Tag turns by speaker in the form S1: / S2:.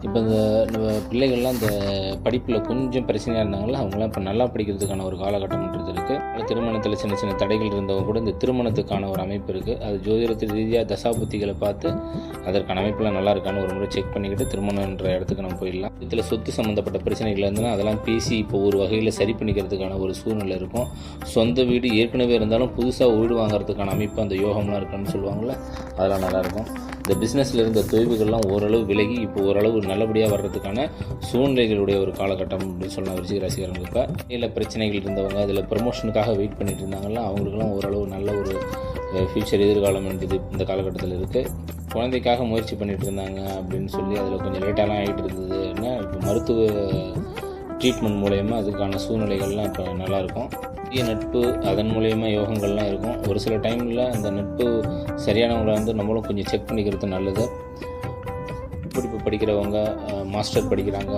S1: இப்போ நம்ம பிள்ளைகள்லாம் இந்த படிப்பில் கொஞ்சம் பிரச்சனையாக இருந்தாங்களா, அவங்களாம் இப்போ நல்லா படிக்கிறதுக்கான ஒரு காலகட்டம்ன்றது இருக்குது. திருமணத்தில் சின்ன சின்ன தடைகள் இருந்தவங்க கூட இந்த திருமணத்துக்கான ஒரு அமைப்பு இருக்குது. அது ஜோதிடத்து ரீதியாக தசாபுத்திகளை பார்த்து அதற்கான அமைப்பெல்லாம் நல்லா இருக்கான்னு ஒரு முறை செக் பண்ணிக்கிட்டு திருமணன்ற இடத்துக்கு நம்ம போயிடலாம். இதில் சொத்து சம்மந்தப்பட்ட பிரச்சனைகள் இருந்ததுன்னா அதெல்லாம் பேசி இப்போ ஒரு வகையில் சரி பண்ணிக்கிறதுக்கான ஒரு சூழ்நிலை இருக்கும். சொந்த வீடு ஏற்கனவே இருந்தாலும் புதுசாக வீடு வாங்குறதுக்கான அமைப்பு அந்த யோகம்லாம் இருக்குன்னு சொல்லுவாங்கள்ல, அதெல்லாம் நல்லாயிருக்கும். இந்த பிஸ்னஸில் இருந்த தொய்வுகள்லாம் ஓரளவு விலகி இப்போ ஓரளவு நல்லபடியாக வர்றதுக்கான சூழ்நிலைகளுடைய ஒரு காலகட்டம் அப்படின்னு சொல்லலாம் விருச்சிக ராசிக்காரங்க. இப்போ இல்லை பிரச்சனைகள் இருந்தவங்க அதில் ப்ரமோஷனுக்காக வெயிட் பண்ணிட்டு இருந்தாங்கன்னா அவங்களுக்குலாம் ஓரளவு நல்ல ஒரு ஃப்யூச்சர் எதிர்காலம் என்பது இந்த காலகட்டத்தில் இருக்குது. குழந்தைக்காக முயற்சி பண்ணிட்டு இருந்தாங்க அப்படின்னு சொல்லி அதில் கொஞ்சம் லேட்டாலாம் ஆகிட்டு இருந்ததுன்னா இப்போ மருத்துவ ட்ரீட்மெண்ட் மூலயமா அதுக்கான சூழ்நிலைகள்லாம் இப்போ நல்லாயிருக்கும். புதிய நட்பு அதன் மூலயமா யோகங்கள்லாம் இருக்கும். ஒரு சில டைமில் அந்த நட்பு சரியானவங்களை வந்து நம்மளும் கொஞ்சம் செக் பண்ணிக்கிறது நல்லது. படிப்பு படிக்கிறவங்க மாஸ்டர் படிக்கிறாங்க,